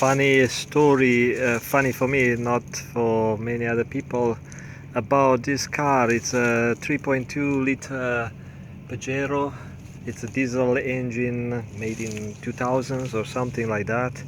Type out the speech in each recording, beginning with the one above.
funny story, funny for me, not for many other people, about this car. It's a 3.2 liter Pajero. It's a diesel engine made in 2000s or something like that.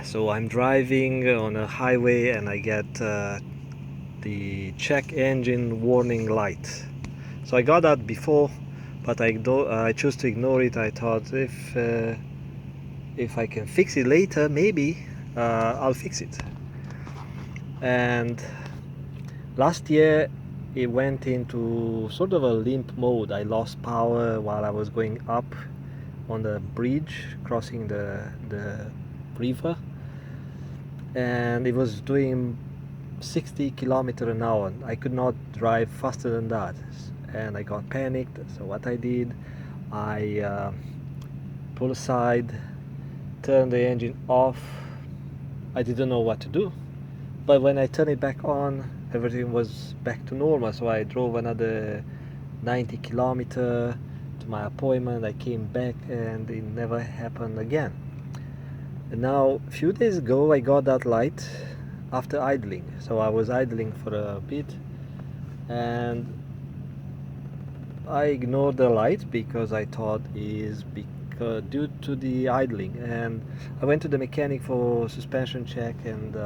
So I'm driving on a highway and I get the check engine warning light. So I got that before, but I chose to ignore it. I thought if I can fix it later, maybe I'll fix it. And last year it went into sort of a limp mode. I lost power while I was going up on the bridge crossing the river, and it was doing 60 kilometers an hour. I could not drive faster than that, and I got panicked. So what I did, I pulled aside, turned the engine off. I didn't know what to do, but when I turned it back on, everything was back to normal. So I drove another 90 kilometers to my appointment. I came back and it never happened again. And now a few days ago I got that light after idling. So I was idling for a bit and I ignored the light because I thought is due to the idling, and I went to the mechanic for suspension check, and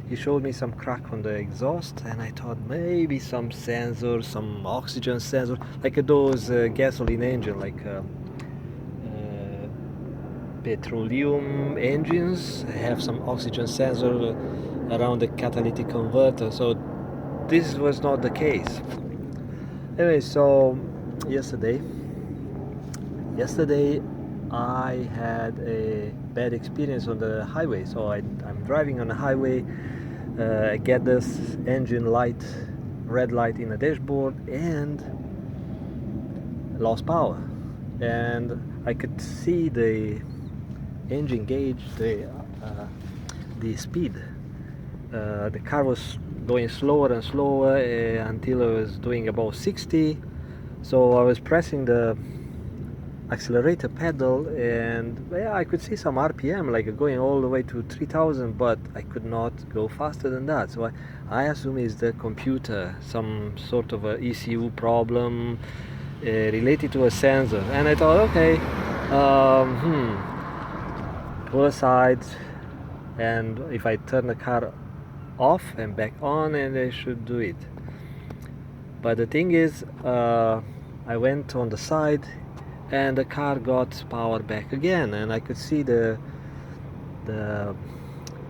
he showed me some crack on the exhaust, and I thought maybe some sensor, some oxygen sensor, like those gasoline engine, like petroleum engines have some oxygen sensor around the catalytic converter. So this was not the case. Anyway, so yesterday I had a bad experience on the highway. So I'm driving on the highway, I get this engine light, red light in the dashboard, and lost power. And I could see the engine gauge, the speed. The car was going slower and slower until it was doing about 60. So I was pressing the accelerator pedal, and yeah, I could see some RPM like going all the way to 3000, but I could not go faster than that. So I assume it's the computer, some sort of a ECU problem related to a sensor. And I thought, okay, pull aside, and if I turn the car off and back on, and I should do it. But the thing is, I went on the side and the car got power back again, and I could see the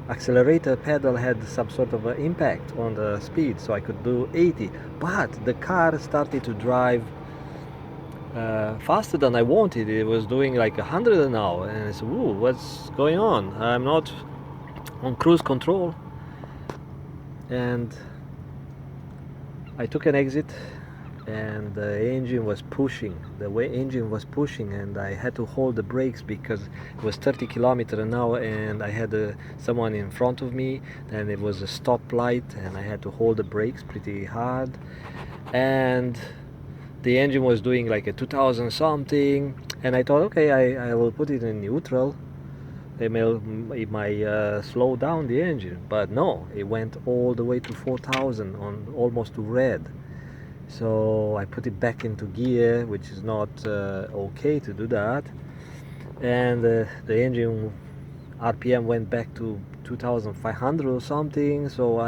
accelerator pedal had some sort of an impact on the speed, so I could do 80, but the car started to drive faster than I wanted. It was doing like 100 an hour, and I said, "Ooh, what's going on? I'm not on cruise control." And I took an exit, and the engine was pushing. And I had to hold the brakes because it was 30 kilometers an hour, and I had someone in front of me, and it was a stop light, and I had to hold the brakes pretty hard, and the engine was doing like a 2000 something, and I thought, okay, I will put it in neutral. It might slow down the engine, but no, it went all the way to 4000 on almost to red. So I put it back into gear, which is not okay to do that, and the engine RPM went back to 2500 or something. So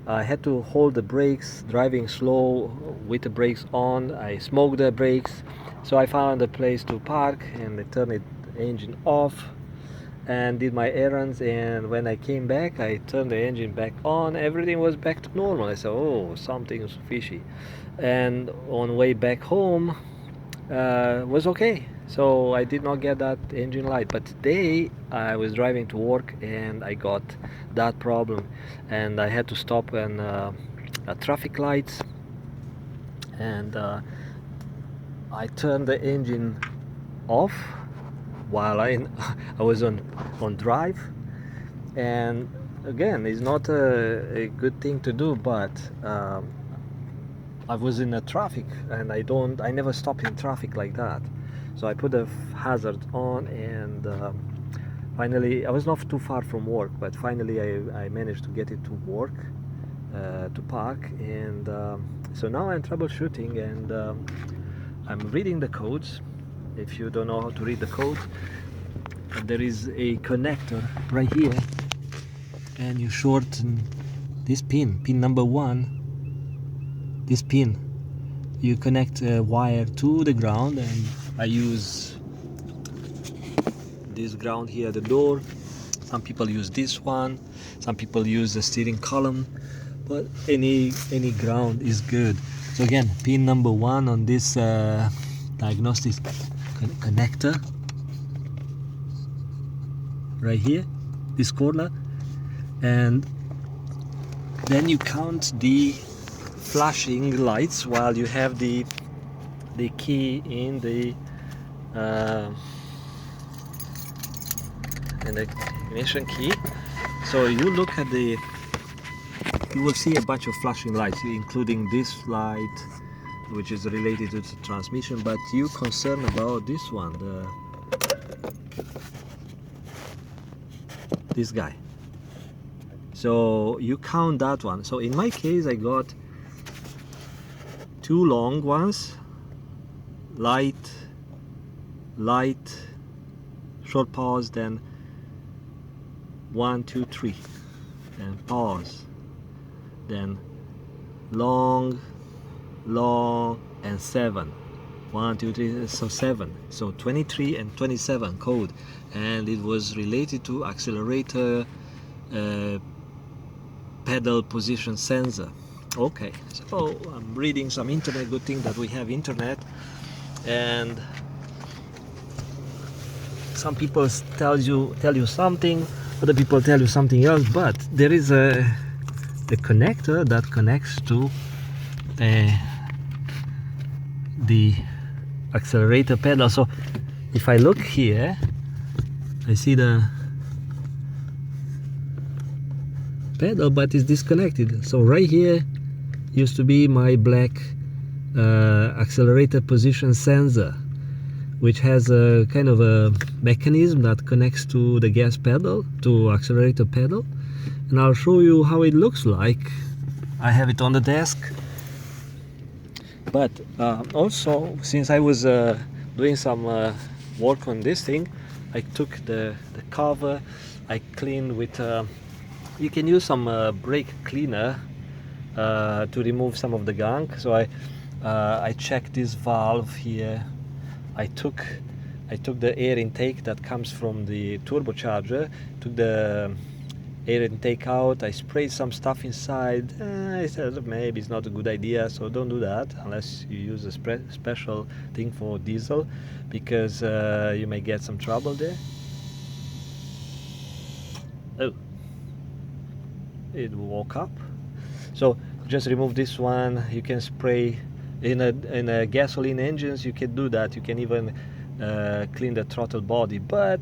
I had to hold the brakes, driving slow with the brakes on. I smoked the brakes, so I found a place to park, and I turned the engine off and did my errands. And when I came back, I turned the engine back on. Everything was back to normal. I said, oh, something's fishy. And on way back home was okay. So I did not get that engine light. But today I was driving to work and I got that problem, and I had to stop on at traffic lights, and I turned the engine off while I was on drive. And again, it's not a good thing to do, but I was in a traffic, and I never stop in traffic like that. So I put the hazard on, and finally, I was not too far from work, but finally I managed to get it to work, to park, and so now I'm troubleshooting, and I'm reading the codes. If you don't know how to read the code, there is a connector right here, and you shorten this pin number 1, this pin. You connect a wire to the ground, and I use this ground here at the door. Some people use this one, some people use the steering column, but any ground is good. So again, pin number 1 on this diagnostic connector right here, this corner, and then you count the flashing lights while you have the key in the ignition key. So you look at you will see a bunch of flashing lights, including this light, which is related to the transmission, but you concerned about this one, this guy. So you count that one. So in my case, I got 2 long ones, light, short pause, then 1, 2, 3, then pause, then long, and 7. 1, 2, 3, so 7. So 23 and 27 code, and it was related to accelerator pedal position sensor. Okay, so I'm reading some internet. Good thing that we have internet, and some people tell you something, other people tell you something else, but there is the connector that connects to the accelerator pedal. So if I look here, I see the pedal, but it's disconnected. So right here used to be my black accelerator position sensor, which has a kind of a mechanism that connects to the gas pedal, to accelerator pedal, and I'll show you how it looks like. I have it on the desk, but also, since I was doing some work on this thing, I took the cover, I cleaned with you can use some brake cleaner to remove some of the gunk. So I checked this valve here. I took the air intake that comes from the turbocharger, took the air intake out, I sprayed some stuff inside. I said maybe it's not a good idea, so don't do that unless you use a special thing for diesel, because you may get some trouble there. Oh, it woke up. So just remove this one. You can spray in a gasoline engines, you can do that. You can even clean the throttle body, but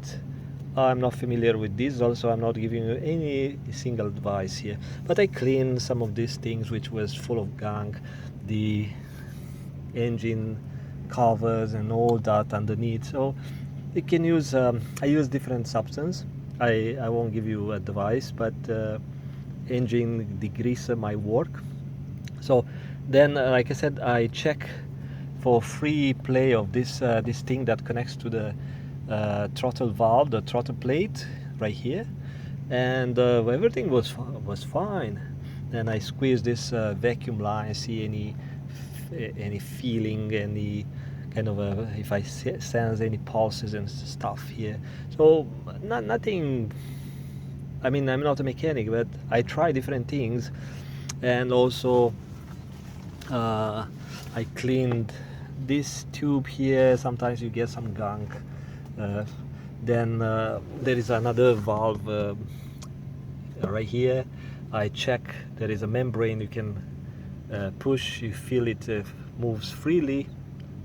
I'm not familiar with diesel, so I'm not giving you any single advice here. But I cleaned some of these things which was full of gunk, the engine covers and all that underneath. So you can use I use different substance. I won't give you advice, but engine degreaser might work. So then, like I said, I check for free play of this this thing that connects to the throttle valve, the throttle plate right here, and everything was fine. Then I squeeze this vacuum line, see any feeling, any kind of if I sense any pulses and stuff here. So nothing. I mean, I'm not a mechanic, but I try different things, and also I cleaned this tube here. Sometimes you get some gunk. Then there is another valve right here. I check, there is a membrane you can push, you feel it moves freely.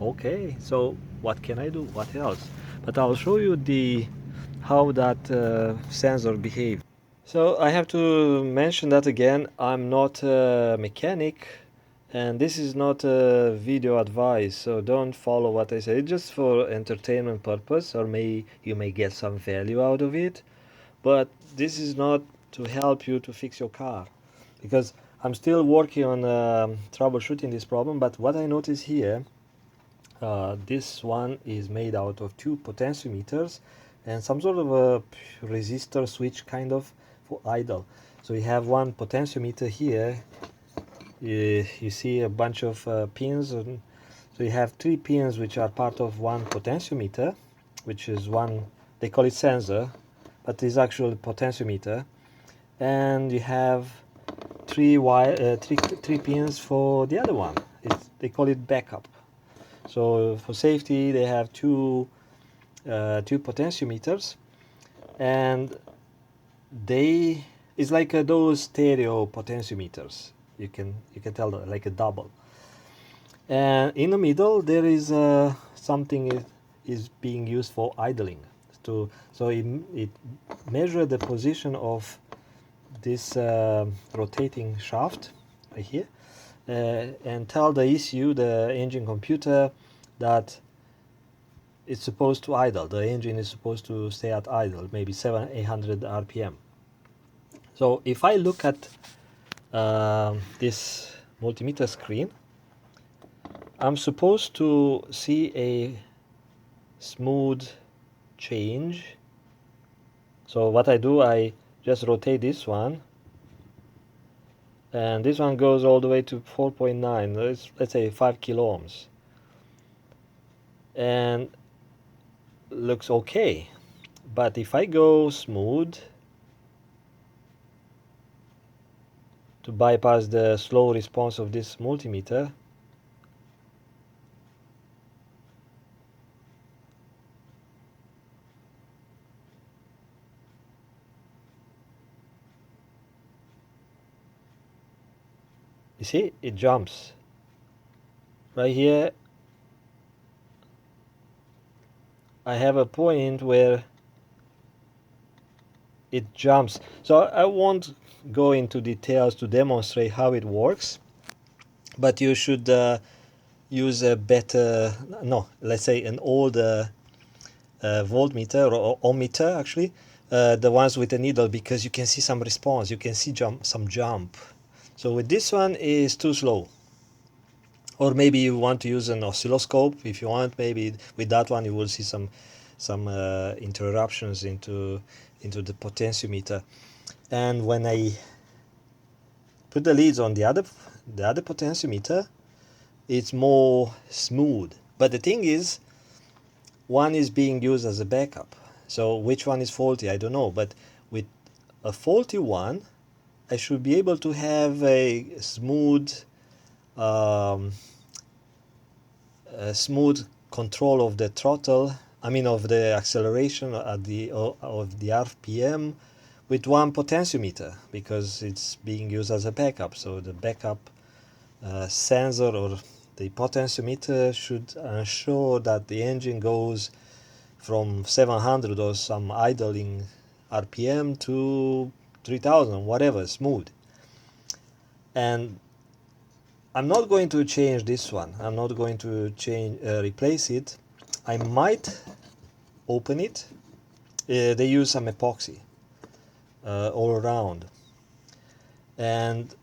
Okay, so what can I do? What else? But I'll show you how that sensor behaves. So I have to mention that again, I'm not a mechanic. And this is not a video advice, so don't follow what I say. It's just for entertainment purpose, or you may get some value out of it. But this is not to help you to fix your car, because I'm still working on troubleshooting this problem. But what I notice here, this one is made out of two potentiometers and some sort of a resistor switch kind of for idle. So you have one potentiometer here. You see a bunch of pins, and so you have three pins which are part of one potentiometer, which is one, they call it sensor, but it's actually potentiometer. And you have three pins for the other one. They call it backup. So for safety, they have two potentiometers, and it's like those stereo potentiometers. You can tell that, like a double. And in the middle there is something is being used for idling. So it measures the position of this rotating shaft right here, and tell the ECU, the engine computer, that it's supposed to idle. The engine is supposed to stay at idle, maybe 700-800 RPM. So if I look at this multimeter screen, I'm supposed to see a smooth change. So what I do, I just rotate this one, and this one goes all the way to 4.9, let's say 5 kilo ohms, and looks okay. But if I go smooth to bypass the slow response of this multimeter, you see, it jumps. Right here, I have a point where it jumps. So I won't go into details to demonstrate how it works, but you should use a better, no, let's say an older voltmeter or ohmmeter, actually, the ones with the needle, because you can see some response, you can see some jump. So with this one is too slow. Or maybe you want to use an oscilloscope. If you want, maybe with that one you will see some interruptions into the potentiometer. And when I put the leads on the other potentiometer, it's more smooth. But the thing is, one is being used as a backup. So which one is faulty, I don't know. But with a faulty one, I should be able to have a smooth control of the throttle, I mean of the acceleration at of the RPM, with one potentiometer, because it's being used as a backup. So the backup sensor or the potentiometer should ensure that the engine goes from 700 or some idling RPM to 3000, whatever, smooth. And I'm not going to change this one. I'm not going to replace it. I might open it. They use some epoxy all around. And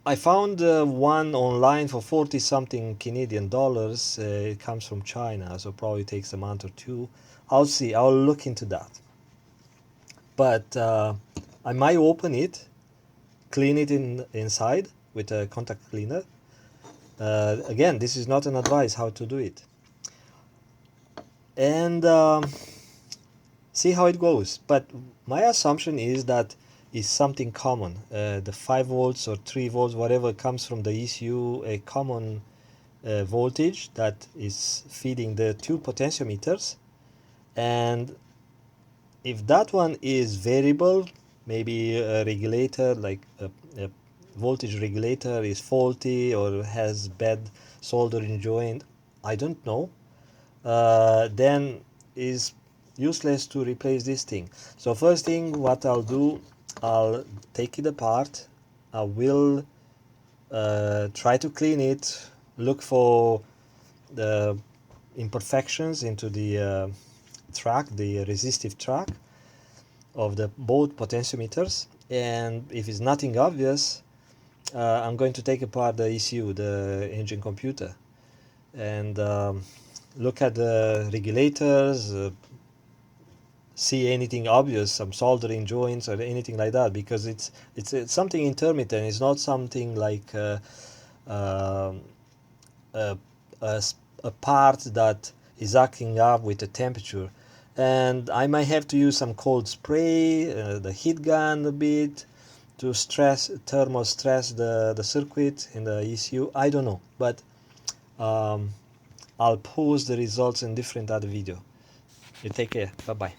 I found one online for 40 something Canadian dollars. It comes from China, so probably takes a month or two. I'll see. I'll look into that. But I might open it, clean it inside with a contact cleaner. Again, this is not an advice how to do it. And see how it goes. But my assumption is that it's something common. The 5 volts or 3 volts, whatever comes from the ECU, a common voltage that is feeding the two potentiometers. And if that one is variable, maybe a regulator, like a voltage regulator, is faulty or has bad soldering joint, I don't know, then is useless to replace this thing. So first thing what I'll do, I'll take it apart. I will try to clean it, look for the imperfections into the track, the resistive track of the both potentiometers, and if it's nothing obvious, I'm going to take apart the ECU, the engine computer, and look at the regulators, see anything obvious, some soldering joints or anything like that, because it's something intermittent. It's not something like um, a, a part that is acting up with the temperature. And I might have to use some cold spray, the heat gun a bit, to thermal stress the circuit in the ECU. I don't know, but I'll post the results in different other video. You take care. Bye bye.